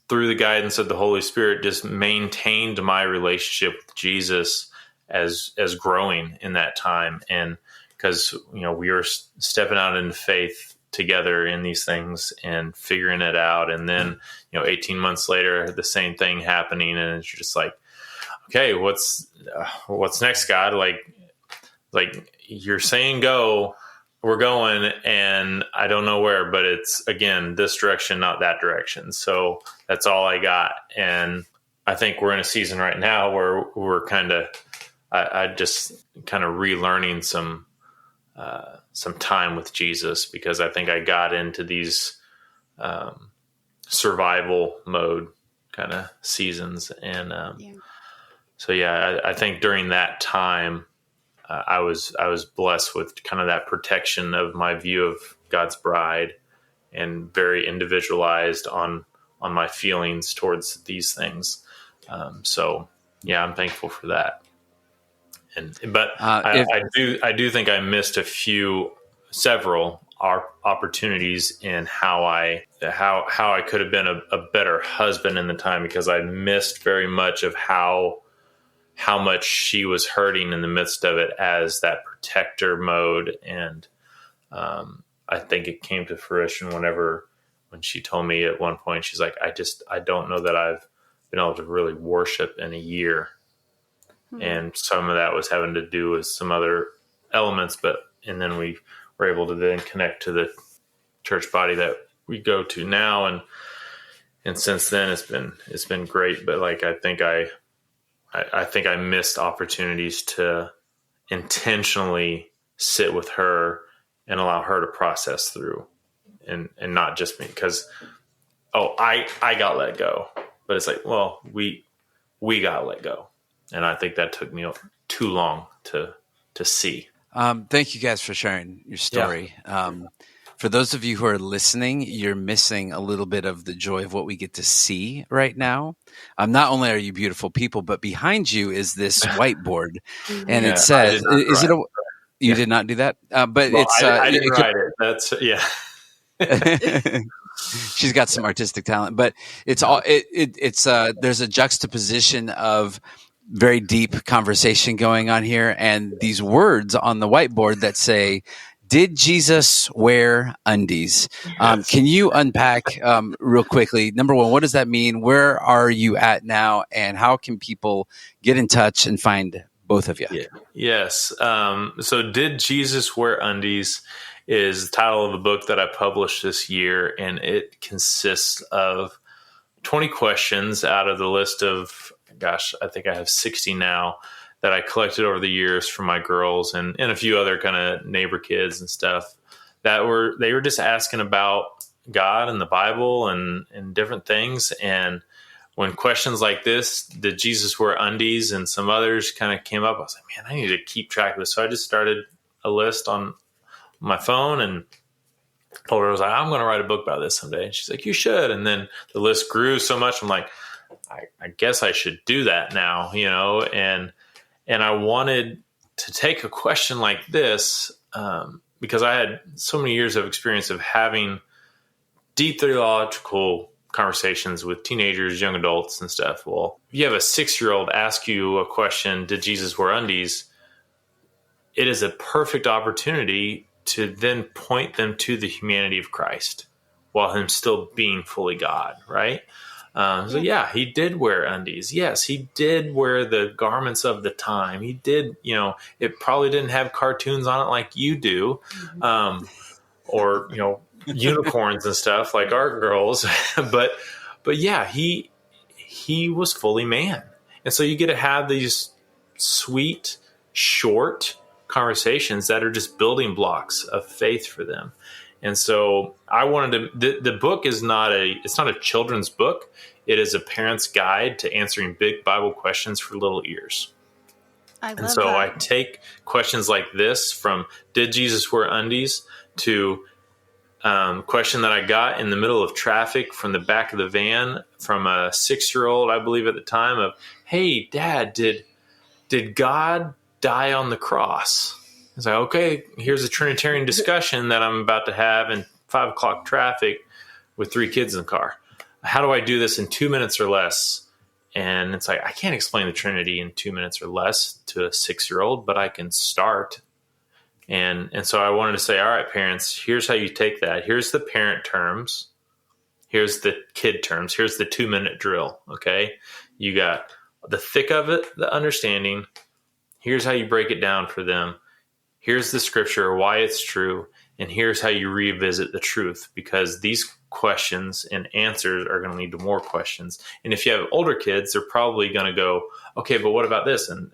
Speaker 3: through the guidance of the Holy Spirit, just maintained my relationship with Jesus as growing in that time. And because, we were stepping out into faith together in these things and figuring it out. And then, 18 months later, the same thing happening. And it's just like, okay, what's next, God? Like you're saying go, we're going, and I don't know where, but it's, again, this direction, not that direction. So that's all I got. And I think we're in a season right now where we're I just kind of relearning some time with Jesus, because I think I got into these survival mode kind of seasons. And I think during that time, I was blessed with kind of that protection of my view of God's bride, and very individualized on my feelings towards these things. I'm thankful for that. I do think I missed several opportunities in how I could have been a better husband in the time, because I missed very much of how how much she was hurting in the midst of it as that protector mode. And I think it came to fruition when she told me at one point, she's like, I don't know that I've been able to really worship in a year. And some of that was having to do with some other elements, and then we were able to then connect to the church body that we go to now. And since then it's been great. But like, I think I missed opportunities to intentionally sit with her and allow her to process through and not just me, because, I got let go, but it's like, well, we got let go. And I think that took me too long to see.
Speaker 1: Thank you guys for sharing your story. Yeah. For those of you who are listening, you're missing a little bit of the joy of what we get to see right now. Not only are you beautiful people, but behind you is this whiteboard, and it says, "Is it a?" You did not do that, but well, it's.
Speaker 3: I didn't write it. That's
Speaker 1: She's got some artistic talent, but it's all. It's there's a juxtaposition of very deep conversation going on here, and these words on the whiteboard that say, "Did Jesus wear undies?" Yes. Can you unpack real quickly? Number one, what does that mean? Where are you at now? And how can people get in touch and find both of you?
Speaker 3: Yeah. Yes. So Did Jesus Wear Undies is the title of a book that I published this year, and it consists of 20 questions out of the list of, I think I have 60 now, that I collected over the years from my girls and a few other kind of neighbor kids and stuff they were just asking about God and the Bible and different things. And when questions like this, did Jesus wear undies, and some others kind of came up, I was like, man, I need to keep track of this. So I just started a list on my phone and told her, I was like, I'm going to write a book about this someday. And she's like, you should. And then the list grew so much. I'm like, I guess I should do that now, and I wanted to take a question like this because I had so many years of experience of having deep theological conversations with teenagers, young adults and stuff. Well, if you have a 6-year-old ask you a question, did Jesus wear undies? It is a perfect opportunity to then point them to the humanity of Christ while him still being fully God, right? So yeah, he did wear undies. Yes, he did wear the garments of the time. He did, it probably didn't have cartoons on it like you do, or, unicorns and stuff like our girls. but yeah, he was fully man. And so you get to have these sweet, short conversations that are just building blocks of faith for them. And so I wanted to, the book is it's not a children's book. It is a parent's guide to answering big Bible questions for little ears. And so I take questions like this from, did Jesus wear undies, to question that I got in the middle of traffic from the back of the van from a 6-year-old, I believe at the time, of, hey, Dad, did God die on the cross? It's like, okay, here's a Trinitarian discussion that I'm about to have in 5 o'clock traffic with 3 kids in the car. How do I do this in 2 minutes or less? And it's like, I can't explain the Trinity in 2 minutes or less to a 6-year-old, but I can start. And so I wanted to say, all right, parents, here's how you take that. Here's the parent terms. Here's the kid terms. Here's the 2-minute drill. Okay. You got the thick of it, the understanding. Here's how you break it down for them. Here's the scripture, why it's true. And here's how you revisit the truth, because these questions and answers are going to lead to more questions. And if you have older kids, they're probably going to go, okay, but what about this? And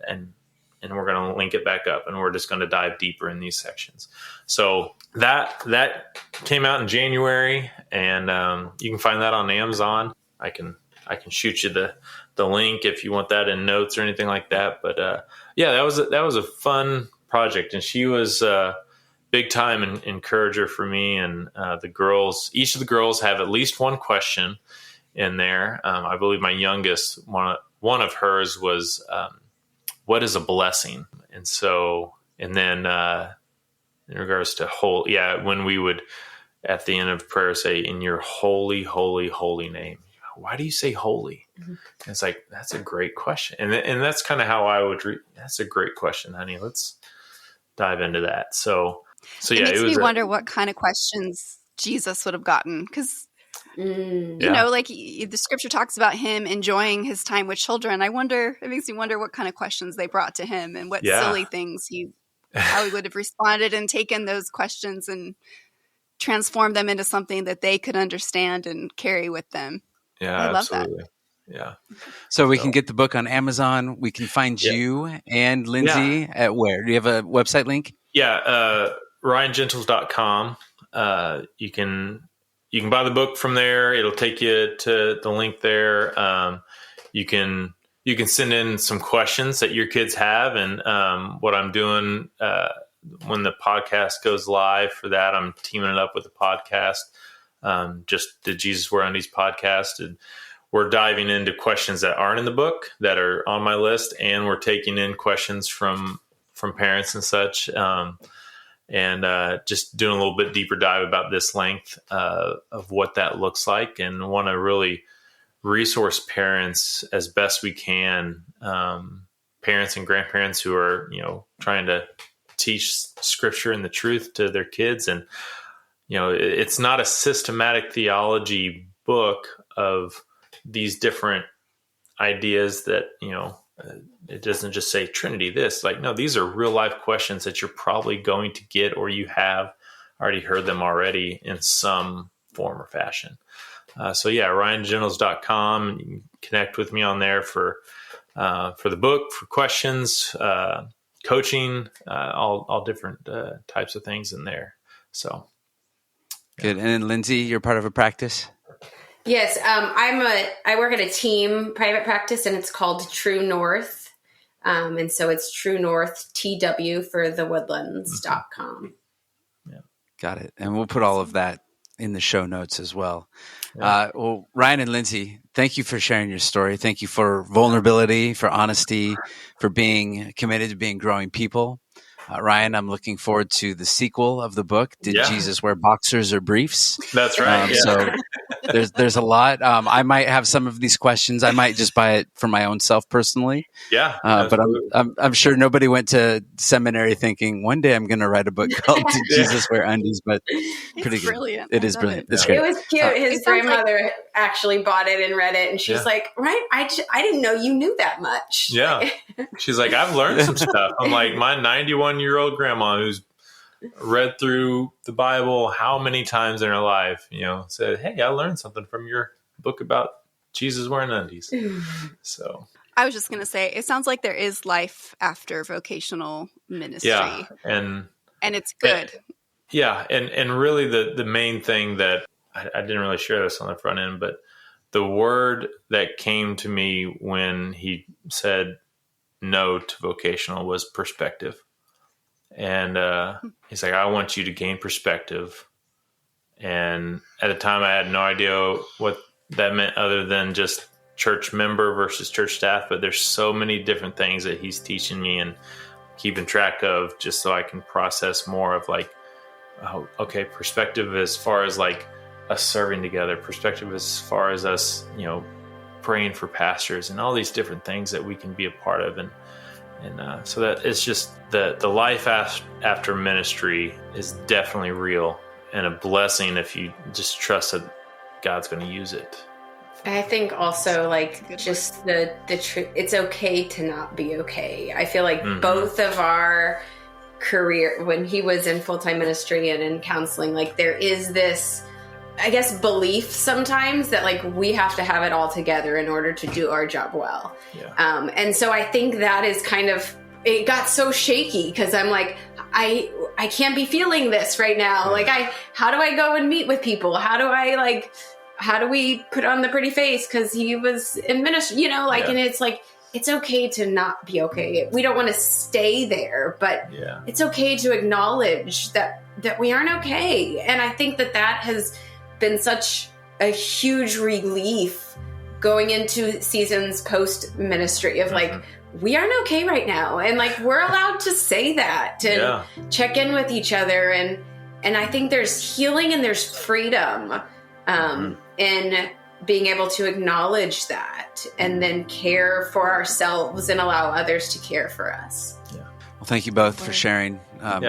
Speaker 3: we're going to link it back up, and we're just going to dive deeper in these sections. So that came out in January, and you can find that on Amazon. I can shoot you the link if you want that in notes or anything like that. But yeah, that was a fun project, and she was big time encourager for me. And the girls, each of the girls have at least one question in there. I believe my youngest, one of hers was, what is a blessing? And then in regards to when we would at the end of prayer say, in your holy, holy, holy name, why do you say holy? And it's like, that's a great question. And that's kind of how I would read. That's a great question, honey. Let's dive into that. So yeah,
Speaker 4: it makes me wonder what kind of questions Jesus would have gotten. Cause you know, like the scripture talks about him enjoying his time with children. It makes me wonder what kind of questions they brought to him and what silly things how he would have responded and taken those questions and transformed them into something that they could understand and carry with them.
Speaker 3: Yeah,
Speaker 4: I love
Speaker 3: absolutely.
Speaker 4: that.
Speaker 3: Yeah.
Speaker 1: So we can get the book on Amazon. We can find you and Lindsay at where? Do you have a website link?
Speaker 3: Yeah. RyanGentles.com. You can buy the book from there. It'll take you to the link there. You can send in some questions that your kids have. And what I'm doing when the podcast goes live for that, I'm teaming it up with a podcast, just the Jesus Wear Undies podcast. And we're diving into questions that aren't in the book that are on my list. And we're taking in questions from parents and such. And just doing a little bit deeper dive about this length of what that looks like, and want to really resource parents as best we can, parents and grandparents who are, trying to teach scripture and the truth to their kids. And, it's not a systematic theology book of these different ideas that, it doesn't just say Trinity this. Like, no, these are real life questions that you're probably going to get, or you have already heard them already in some form or fashion. So yeah, RyanGentles.com. You can connect with me on there for the book, for questions, coaching, all different types of things in there. So
Speaker 1: good. And then Lindsay, you're part of a practice?
Speaker 2: Yes, I work at a team private practice, and it's called True North. And so it's True North TW for thewoodlands.com.
Speaker 1: Yeah. Got it. And we'll put all of that in the show notes as well. Yeah. Well, Ryan and Lindsay, thank you for sharing your story. Thank you for vulnerability, for honesty, for being committed to being growing people. Ryan, I'm looking forward to the sequel of the book. Did Jesus wear boxers or briefs?
Speaker 3: That's right.
Speaker 1: So there's a lot. I might have some of these questions. I might just buy it for my own self personally.
Speaker 3: Yeah.
Speaker 1: But I'm sure nobody went to seminary thinking one day I'm going to write a book called Did Jesus Wear Undies? But pretty good.
Speaker 4: Brilliant.
Speaker 1: It is brilliant. It's great.
Speaker 2: It was cute. His grandmother actually bought it and read it, and she's like, "Right, I didn't know you knew that much."
Speaker 3: Yeah. She's like, "I've learned some stuff." I'm like, my 91-year-old grandma who's read through the Bible how many times in her life, said, "Hey, I learned something from your book about Jesus wearing undies." So
Speaker 4: I was just going to say, it sounds like there is life after vocational ministry.
Speaker 3: Yeah. And
Speaker 4: it's good.
Speaker 3: And really the main thing that I didn't really share this on the front end, but the word that came to me when he said no to vocational was perspective. And he's like, "I want you to gain perspective." And at the time I had no idea what that meant other than just church member versus church staff. But there's so many different things that he's teaching me and keeping track of, just so I can process more of like, oh, okay, perspective as far as like us serving together, perspective as far as us, praying for pastors and all these different things that we can be a part of. And so that it's just the life after ministry is definitely real and a blessing if you just trust that God's going to use it.
Speaker 2: I think also just the truth. It's okay to not be okay. I feel like both of our career, when he was in full-time ministry and in counseling, there is this, I guess, belief sometimes that we have to have it all together in order to do our job well. Yeah. And so I think that is kind of, it got so shaky because I'm like, I can't be feeling this right now. How do I go and meet with people? How do we put on the pretty face? Cause he was in ministry, and it's it's okay to not be okay. We don't want to stay there, but it's okay to acknowledge that we aren't okay. And I think that has been such a huge relief going into seasons post ministry of we aren't okay right now. And we're allowed to say that and check in with each other. And I think there's healing and there's freedom in being able to acknowledge that and then care for ourselves and allow others to care for us.
Speaker 1: Well, thank you both for sharing.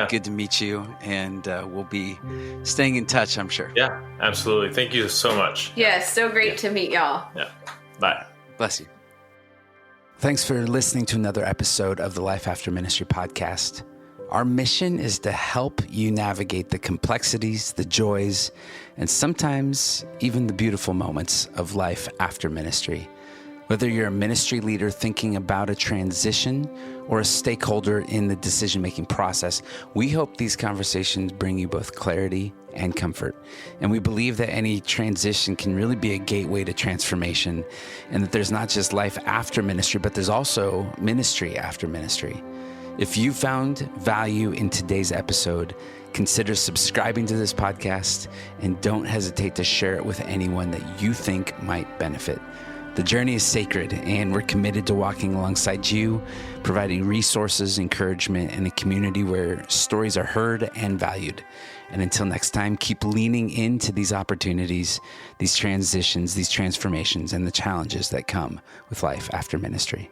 Speaker 1: Good to meet you, and we'll be staying in touch, I'm sure.
Speaker 3: Yeah, absolutely. Thank you so much.
Speaker 2: Yes, so great to meet y'all.
Speaker 3: Yeah. Bye.
Speaker 1: Bless you. Thanks for listening to another episode of the Life After Ministry podcast. Our mission is to help you navigate the complexities, the joys, and sometimes even the beautiful moments of life after ministry. Whether you're a ministry leader thinking about a transition or a stakeholder in the decision-making process, we hope these conversations bring you both clarity and comfort. And we believe that any transition can really be a gateway to transformation, and that there's not just life after ministry, but there's also ministry after ministry. If you found value in today's episode, consider subscribing to this podcast, and don't hesitate to share it with anyone that you think might benefit. The journey is sacred, and we're committed to walking alongside you, providing resources, encouragement, and a community where stories are heard and valued. And until next time, keep leaning into these opportunities, these transitions, these transformations, and the challenges that come with life after ministry.